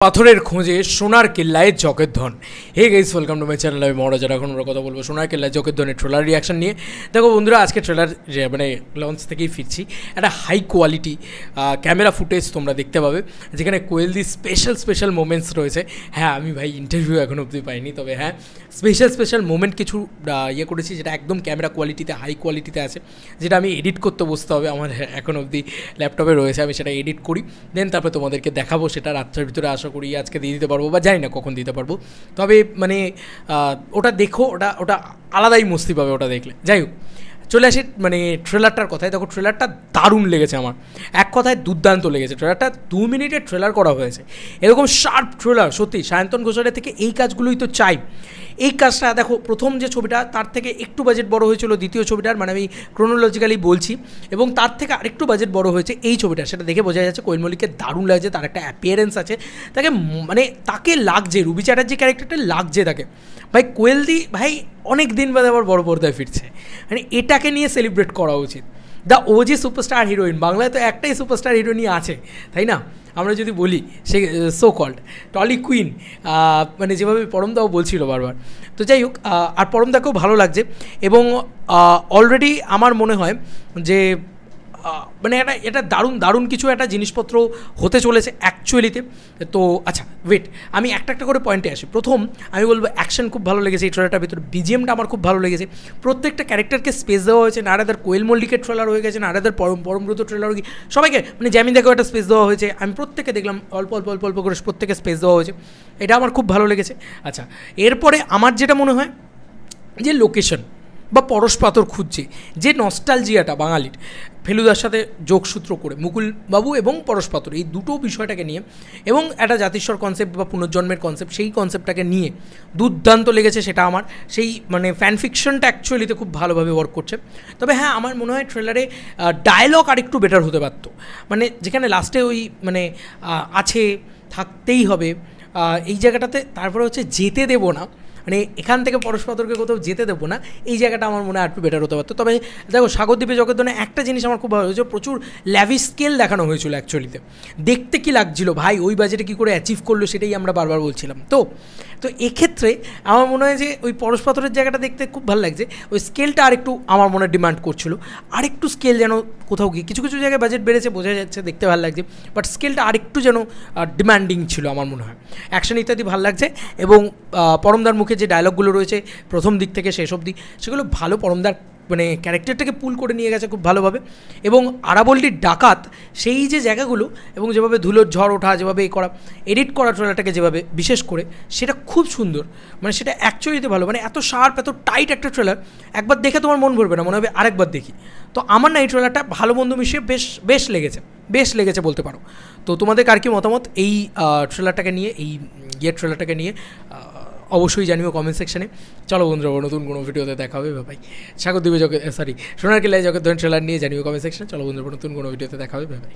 পাথরের খোঁজে সোনার কেল্লায় জগদ্দন। Hey guys, welcome to my channel. আমি মহারাজার। এখন আমরা কথা বলবো সোনার কেল্লায় জগদ্দনের ট্রেলার রিয়াকশন নিয়ে। দেখো বন্ধুরা, আজকে ট্রেলার মানে লঞ্চ থেকেই ফিরছি। একটা হাই কোয়ালিটি ক্যামেরা ফুটেজ তোমরা দেখতে পাবে, যেখানে কোয়েলদি স্পেশাল মোমেন্টস রয়েছে। হ্যাঁ, আমি ভাই ইন্টারভিউ এখনও অবধি পাইনি, তবে হ্যাঁ স্পেশাল মোমেন্ট কিছু ইয়ে করেছি, যেটা একদম ক্যামেরা কোয়ালিটিতে হাই কোয়ালিটিতে আছে, যেটা আমি এডিট করতে বসতে হবে। আমার এখন অবধি ল্যাপটপে রয়েছে, আমি সেটা এডিট করি, দেন তারপরে তোমাদেরকে দেখাবো। সেটা রাত্রের ভিতরে আশা করি আজকে দিয়ে দিতে পারবো, বা জানি না কখন দিতে পারবো। তবে মানে ওটা দেখো, ওটা আলাদাই মস্তি পাবে ওটা দেখলে। যাই হোক, চলে আসি মানে ট্রেলারটার কথায়। দেখো, ট্রেলারটা দারুণ লেগেছে আমার, এক কথায় দুর্দান্ত লেগেছে। ট্রেলারটা 2 মিনিটের ট্রেলার করা হয়েছে। এরকম শার্প ট্রেলার সত্যি সায়ন্তন ঘোষালের থেকে এই কাজগুলোই তো চাই। এই কাজটা দেখো, প্রথম যে ছবিটা তার থেকে একটু বাজেট বড় হয়েছিল, দ্বিতীয় ছবিটার, মানে আমি ক্রোনোলজিক্যালি বলছি, এবং তার থেকে আরেকটু বাজেট বড় হয়েছে এই ছবিটা। সেটা দেখে বোঝা যাচ্ছে কোয়েল মল্লিককে দারুণ লাগছে, তার একটা অ্যাপিয়ারেন্স আছে, তাকে মানে তাকে লাগছে, রুবি চ্যাটার্জি ক্যারেক্টারটা লাগছে তাকে। ভাই কোয়েলদি ভাই অনেক দিন বাদে আবার বড় পর্দায় ফিরছে, মানে এটাকে নিয়ে সেলিব্রেট করা উচিত। দ্য ওজি সুপারস্টার হিরোইন, বাংলায় তো একটাই সুপারস্টার হিরোইনই আছে, তাই না? আমরা যদি বলি সে সো কল্ড টলি কুইন, মানে যেভাবে পরমদাও বলছিল বারবার। তো যাই হোক, আর পরমদাকেও ভালো লাগছে, এবং অলরেডি আমার মনে হয় যে মানে এটা দারুণ কিছু একটা জিনিসপত্র হতে চলেছে অ্যাকচুয়ালিতে। তো আচ্ছা ওয়েট, আমি একটা করে পয়েন্টে আসি। প্রথম আমি বলবো অ্যাকশন খুব ভালো লেগেছে এই ট্রেলারটার ভিতরে, বিজিএমটা আমার খুব ভালো লেগেছে, প্রত্যেকটা ক্যারেক্টারকে স্পেস দেওয়া হয়েছে। নারাদার কোয়েল মল্লিকের ট্রেলার হয়ে গেছে, নারাদার পরমব্রত ট্রেলার হয়ে গেছে, সবাইকে মানে জ্যামিন্দাকেও একটা স্পেস দেওয়া হয়েছে। আমি প্রত্যেকে দেখলাম অল্প করে প্রত্যেকে স্পেস দেওয়া হয়েছে, এটা আমার খুব ভালো লেগেছে। আচ্ছা, এরপরে আমার যেটা মনে হয় যে লোকেশন বা পরশ পাথর খুঁজছে, যে নস্টালজিয়াটা বাঙালির ফেলুদার সাথে যোগসূত্র করে মুকুলবাবু এবং পরশ পাথর, এই দুটো বিষয়টাকে নিয়ে, এবং একটা জাতিস্বর কনসেপ্ট বা পুনর্জন্মের কনসেপ্ট, সেই কনসেপ্টটাকে নিয়ে দুর্দান্ত লেগেছে সেটা আমার। সেই মানে ফ্যান ফিকশনটা অ্যাকচুয়ালিতে খুব ভালোভাবে ওয়ার্ক করছে। তবে হ্যাঁ, আমার মনে হয় ট্রেলারে ডায়লগ আরেকটু বেটার হতে পারত, মানে যেখানে লাস্টে ওই মানে আছে থাকতেই হবে এই জায়গাটাতে, তারপরে হচ্ছে যেতে দেবো না, মানে এখান থেকে পরশ পাথরকে কোথাও যেতে দেবো না, এই জায়গাটা আমার মনে হয় একটু বেটার হতে পারতো। তবে দেখো, সাগরদ্বীপে জগদ্দনে একটা জিনিস আমার খুব ভালো হয়েছে, প্রচুর ল্যাভিশ স্কেল দেখানো হয়েছিল অ্যাকচুয়ালিতে। দেখতে কি লাগছিল ভাই, ওই বাজেটে কী করে অ্যাচিভ করলো সেটাই আমরা বারবার বলছিলাম। তো এক্ষেত্রে আমার মনে হয় যে ওই পরশ পাথরের জায়গাটা দেখতে খুব ভালো লাগছে, ওই স্কেলটা আরেকটু আমার মনে ডিমান্ড করছিল, আরেকটু স্কেল যেন কোথাও গিয়ে, কিছু জায়গায় বাজেট বেড়েছে বোঝা যাচ্ছে, দেখতে ভালো লাগছে, বাট স্কেলটা আরেকটু যেন ডিমান্ডিং ছিল আমার মনে হয়। অ্যাকশন ইত্যাদি ভালো লাগছে, এবং পরমদার মুখে যে ডায়লগগুলো রয়েছে প্রথম দিক থেকে শেষ অবধি, সেগুলো ভালো, পরমদার মানে ক্যারেক্টারটাকে পুল করে নিয়ে গেছে খুব ভালোভাবে। এবং আরাবল্লীর ডাকাত, সেই যে জায়গাগুলো এবং যেভাবে ধুলোর ঝড় ওঠা, যেভাবে করা এডিট করা ট্রেলারটাকে যেভাবে বিশেষ করে, সেটা খুব সুন্দর, মানে সেটা অ্যাকচুয়ালিতে ভালো, মানে এত শার্প এত টাইট একটা ট্রেলার, একবার দেখে তোমার মন ভরবে না, মনে হবে আরেকবার দেখি। তো আমার না এই ট্রেলারটা ভালো মন্দ মিশিয়ে বেশ লেগেছে বলতে পারো। তো তোমাদের কার কি মতামত এই ট্রেলারটাকে নিয়ে, এই ট্রেলারটাকে নিয়ে অবশ্যই জানিও কমেন্ট সেকশানে। চলো বন্ধুরা, নতুন কোনো ভিডিওতে দেখা হবে ভাই। সাগরদ্বীপে সোনার কেল্লায় জগদ্দন ট্রেলার নিয়ে জানিও কমেন্ট সেকশানে। চলো বন্ধুরা, নতুন কোনো ভিডিওতে দেখা হবে ভাই।